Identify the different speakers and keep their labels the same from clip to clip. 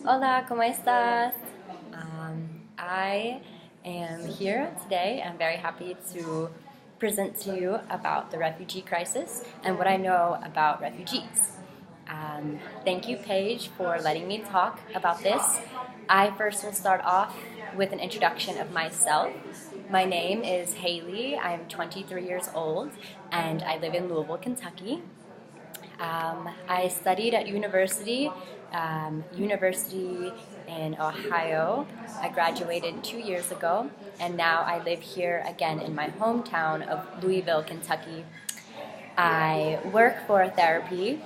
Speaker 1: Hola, ¿cómo estás? I am here today. I'm very happy to present to you about the refugee crisis and what I know about refugees. Thank you, Paige, for letting me talk about this. I first will start off with an introduction of myself. My name is Hailey. I'm 23 years old and I live in Louisville, Kentucky. I studied at university in Ohio. I graduated 2 years ago, and now I live here again in my hometown of Louisville, Kentucky. I work for therapy,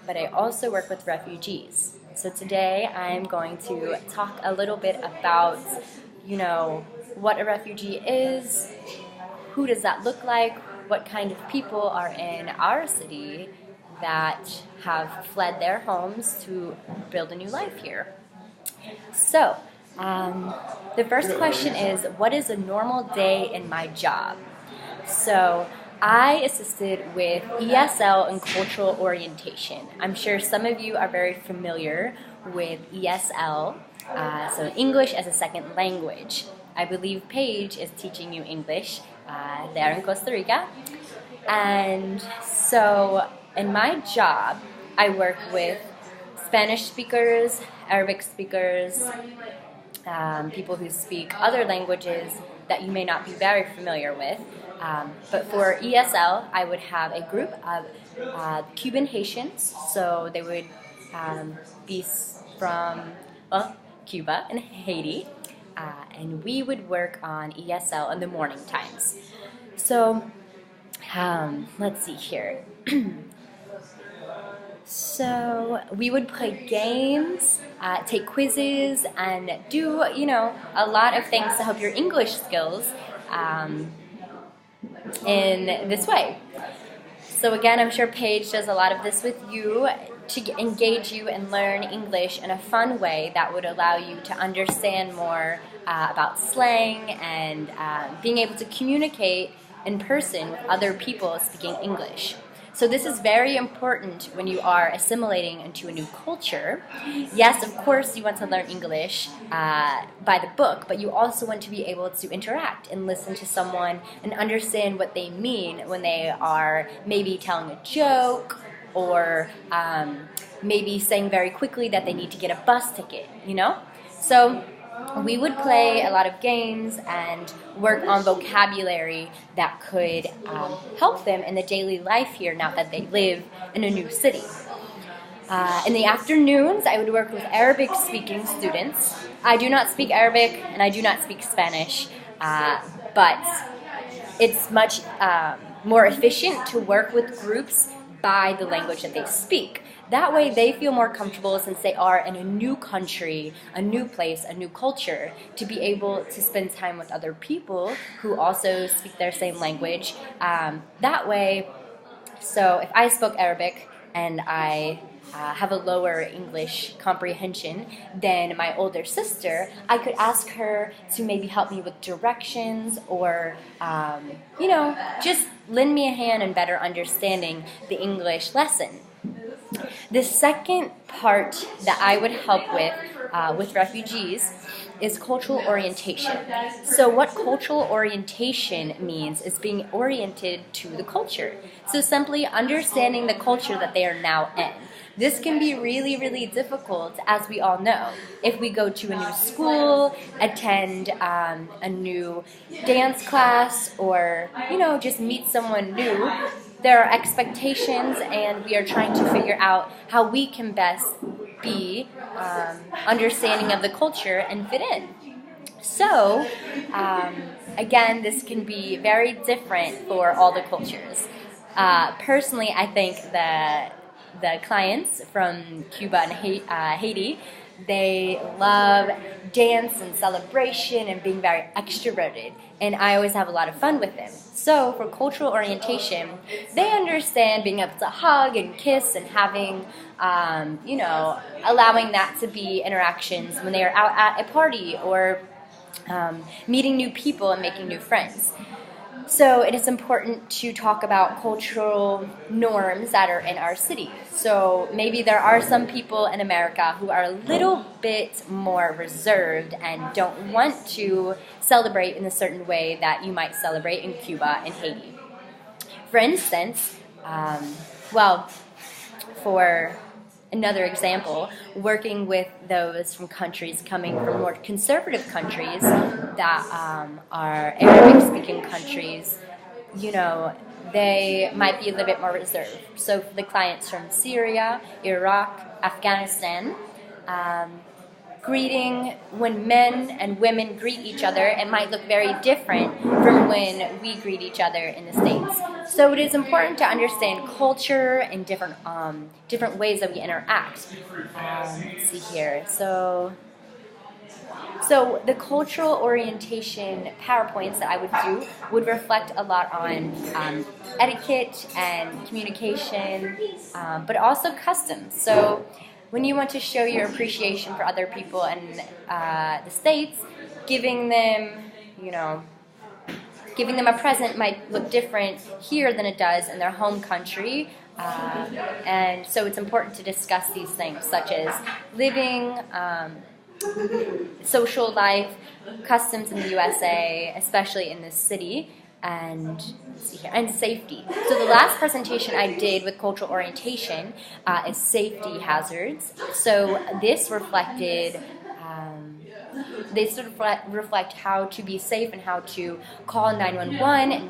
Speaker 1: but I also work with refugees. So today I'm going to talk a little bit about, what a refugee is, who does that look like, what kind of people are in our city that have fled their homes to build a new life here. So, the first question is, what is a normal day in my job? So, I assisted with ESL and cultural orientation. I'm sure some of you are very familiar with ESL, so English as a second language. I believe Paige is teaching you English there in Costa Rica. And so in my job, I work with Spanish speakers, Arabic speakers, people who speak other languages that you may not be very familiar with. But for ESL, I would have a group of Cuban Haitians, so they would be from, Cuba and Haiti, and we would work on ESL in the morning times. So, let's see here. So we would play games, take quizzes, and do, a lot of things to help your English skills in this way. So again, I'm sure Paige does a lot of this with you to engage you and learn English in a fun way that would allow you to understand more about slang and being able to communicate in person with other people speaking English. So this is very important when you are assimilating into a new culture. Yes, of course, you want to learn English by the book, but you also want to be able to interact and listen to someone and understand what they mean when they are maybe telling a joke or maybe saying very quickly that they need to get a bus ticket, So we would play a lot of games and work on vocabulary that could help them in the daily life here now that they live in a new city. In the afternoons, I would work with Arabic-speaking students. I do not speak Arabic and I do not speak Spanish, but it's much more efficient to work with groups by the language that they speak. That way they feel more comfortable since they are in a new country, a new place, a new culture, to be able to spend time with other people who also speak their same language. That way, so if I spoke Arabic and I have a lower English comprehension than my older sister, I could ask her to maybe help me with directions or, just lend me a hand in better understanding the English lesson. The second part that I would help with refugees is cultural orientation. So what cultural orientation means is being oriented to the culture. So simply understanding the culture that they are now in. This can be really, really difficult, as we all know. If we go to a new school, attend a new dance class, or, just meet someone new, there are expectations, and we are trying to figure out how we can best be understanding of the culture and fit in. So, again, this can be very different for all the cultures. Personally, I think that the clients from Cuba and Haiti, they love dance and celebration and being very extroverted, and I always have a lot of fun with them. So for cultural orientation, they understand being able to hug and kiss and having, allowing that to be interactions when they are out at a party or meeting new people and making new friends. So it is important to talk about cultural norms that are in our city. So maybe there are some people in America who are a little bit more reserved and don't want to celebrate in a certain way that you might celebrate in Cuba and Haiti. For instance, well, for another example, working with those from countries coming from more conservative countries that are Arabic-speaking countries, they might be a little bit more reserved. So for the clients from Syria, Iraq, Afghanistan, greeting, when men and women greet each other, it might look very different from when we greet each other in the States. So it is important to understand culture and different ways that we interact. Let's see here. So the cultural orientation PowerPoints that I would do would reflect a lot on etiquette and communication, but also customs. So when you want to show your appreciation for other people in the States, giving them a present might look different here than it does in their home country. And so it's important to discuss these things, such as living, social life, customs in the USA, especially in this city, and safety. So the last presentation I did with cultural orientation is safety hazards. So this reflected reflect how to be safe and how to call 911 and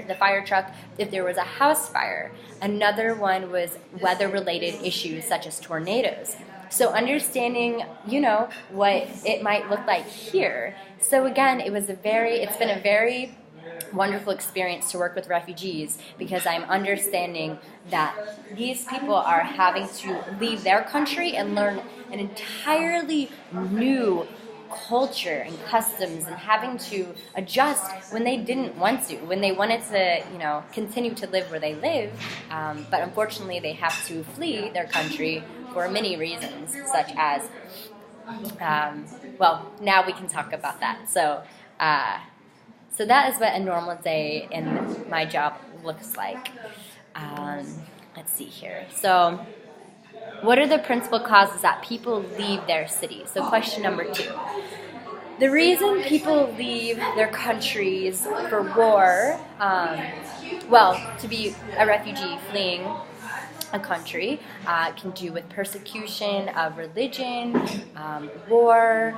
Speaker 1: the fire truck if there was a house fire. Another one was weather-related issues such as tornadoes. So understanding, what it might look like here. So again, it's been a very wonderful experience to work with refugees because I'm understanding that these people are having to leave their country and learn an entirely new culture and customs and having to adjust when they didn't want to, when they wanted to, continue to live where they live, but unfortunately they have to flee their country for many reasons, such as, now we can talk about that. So that is what a normal day in my job looks like. Let's see here. So what are the principal causes that people leave their city? So question number 2. The reason people leave their countries for war, to be a refugee fleeing a country, can do with persecution of religion, war,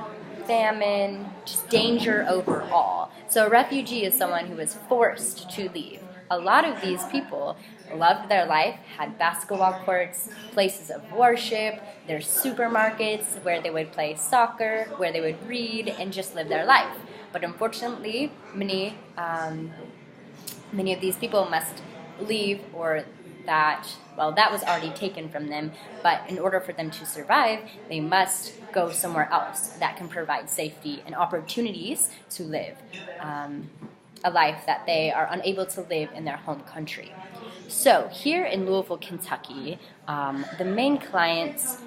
Speaker 1: famine, just danger overall. So a refugee is someone who is forced to leave. A lot of these people loved their life, had basketball courts, places of worship, their supermarkets where they would play soccer, where they would read, and just live their life. But unfortunately, many of these people must leave, or that was already taken from them. But in order for them to survive, they must go somewhere else that can provide safety and opportunities to live a life that they are unable to live in their home country. So here in Louisville, Kentucky, the main clients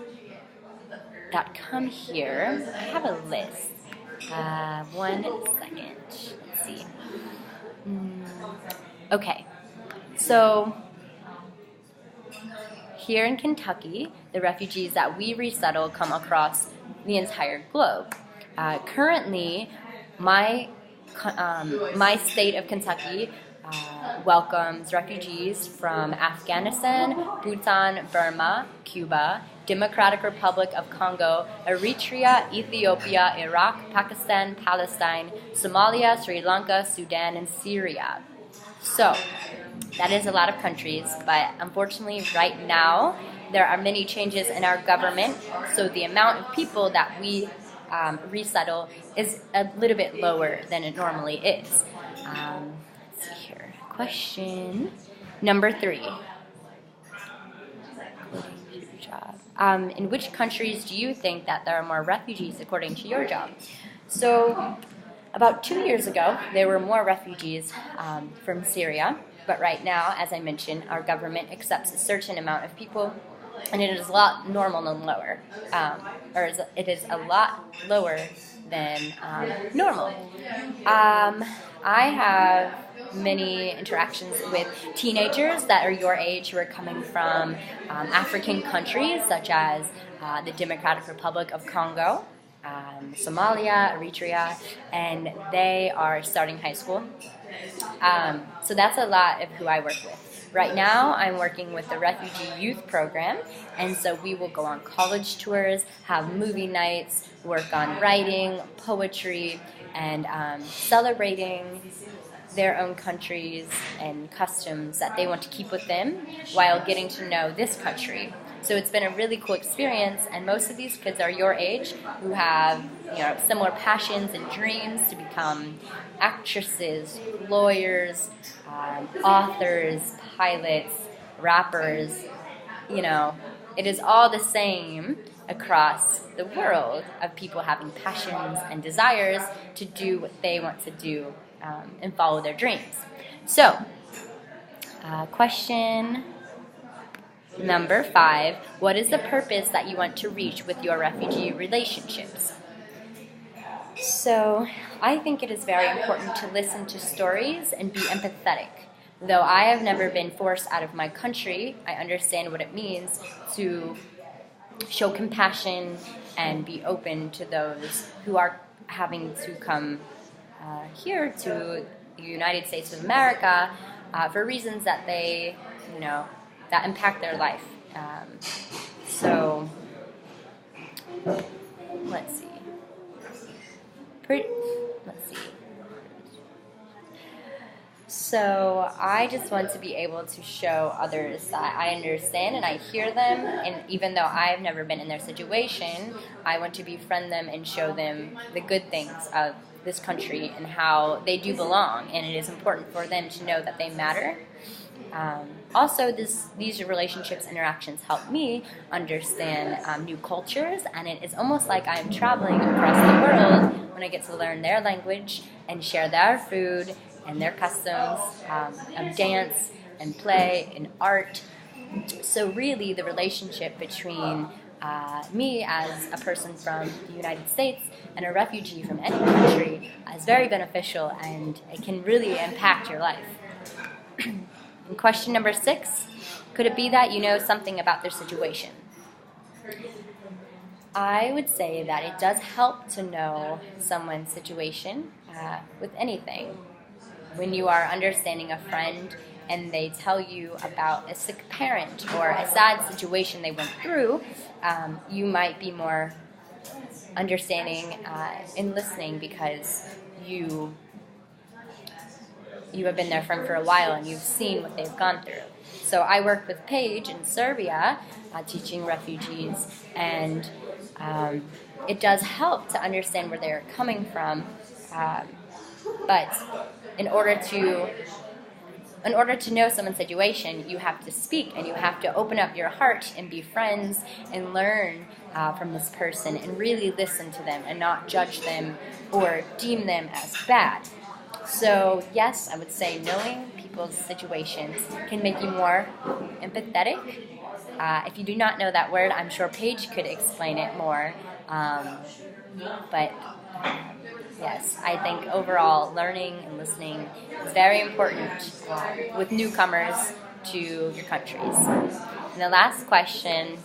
Speaker 1: that come here, I have a list. 1 second. Let's see. Okay. So here in Kentucky, the refugees that we resettle come across the entire globe. Currently, my state of Kentucky welcomes refugees from Afghanistan, Bhutan, Burma, Cuba, Democratic Republic of Congo, Eritrea, Ethiopia, Iraq, Pakistan, Palestine, Somalia, Sri Lanka, Sudan, and Syria. So that is a lot of countries, but unfortunately right now there are many changes in our government, so the amount of people that we resettle is a little bit lower than it normally is. Let's see here. Question number 3. In which countries do you think that there are more refugees according to your job? So about 2 years ago, there were more refugees from Syria, but right now, as I mentioned, our government accepts a certain amount of people, and it is a lot normal than lower, it is a lot lower than normal. I have many interactions with teenagers that are your age who are coming from African countries such as the Democratic Republic of Congo, Somalia, Eritrea, and they are starting high school. So that's a lot of who I work with. Right now, I'm working with the Refugee Youth Program, and so we will go on college tours, have movie nights, work on writing, poetry, and celebrating their own countries and customs that they want to keep with them while getting to know this country. So it's been a really cool experience, and most of these kids are your age who have similar passions and dreams to become actresses, lawyers, authors, pilots, rappers. It is all the same across the world of people having passions and desires to do what they want to do and follow their dreams. So, question number 5, what is the purpose that you want to reach with your refugee relationships? So, I think it is very important to listen to stories and be empathetic. Though I have never been forced out of my country, I understand what it means to show compassion and be open to those who are having to come here to the United States of America for reasons that they, that impact their life. So, let's see. So I just want to be able to show others that I understand and I hear them, and even though I've never been in their situation, I want to befriend them and show them the good things of this country and how they do belong, and it is important for them to know that they matter. Also, these relationships, interactions help me understand new cultures, and it is almost like I'm traveling across the world when I get to learn their language and share their food and their customs of dance and play and art. So really, the relationship between me as a person from the United States and a refugee from any country is very beneficial, and it can really impact your life. And question number 6, could it be that you know something about their situation? I would say that it does help to know someone's situation with anything. When you are understanding a friend and they tell you about a sick parent or a sad situation they went through, you might be more understanding and listening because you have been their friend for a while and you've seen what they've gone through. So I work with Paige in Serbia, teaching refugees, and it does help to understand where they're coming from. But in order to know someone's situation, you have to speak and you have to open up your heart and be friends and learn from this person and really listen to them and not judge them or deem them as bad. So yes, I would say knowing people's situations can make you more empathetic. If you do not know that word, I'm sure Paige could explain it more. But yes, I think overall learning and listening is very important with newcomers to your countries. And the last question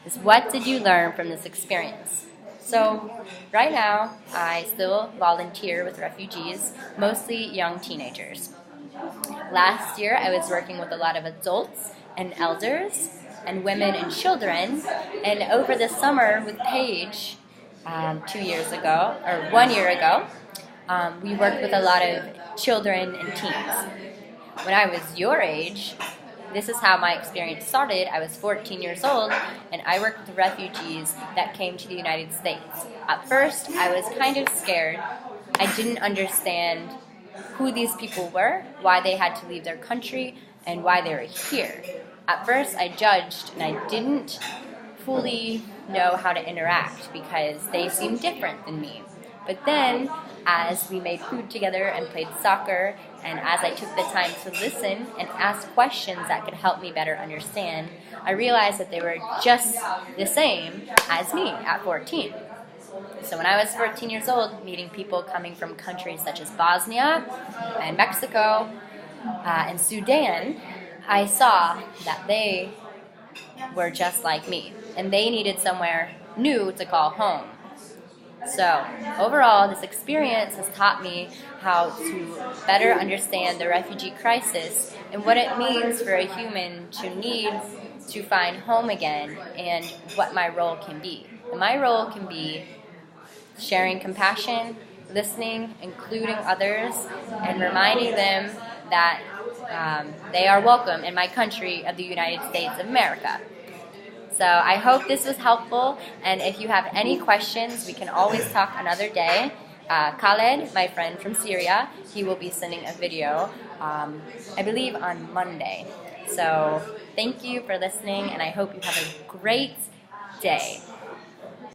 Speaker 1: is, what did you learn from this experience? So right now, I still volunteer with refugees, mostly young teenagers. Last year, I was working with a lot of adults and elders and women and children. And over the summer with Paige, 1 year ago, we worked with a lot of children and teens. When I was your age, this is how my experience started. I was 14 years old, and I worked with refugees that came to the United States. At first, I was kind of scared. I didn't understand who these people were, why they had to leave their country, and why they were here. At first, I judged, and I didn't fully know how to interact because they seemed different than me. But then, as we made food together and played soccer, and as I took the time to listen and ask questions that could help me better understand, I realized that they were just the same as me at 14. So when I was 14 years old, meeting people coming from countries such as Bosnia and Mexico and Sudan, I saw that they were just like me, and they needed somewhere new to call home. So overall, this experience has taught me how to better understand the refugee crisis and what it means for a human to need to find home again, and what my role can be. And my role can be sharing compassion, listening, including others, and reminding them that they are welcome in my country of the United States of America. So I hope this was helpful, and if you have any questions, we can always talk another day. Khaled, my friend from Syria, he will be sending a video, I believe on Monday. So thank you for listening, and I hope you have a great day.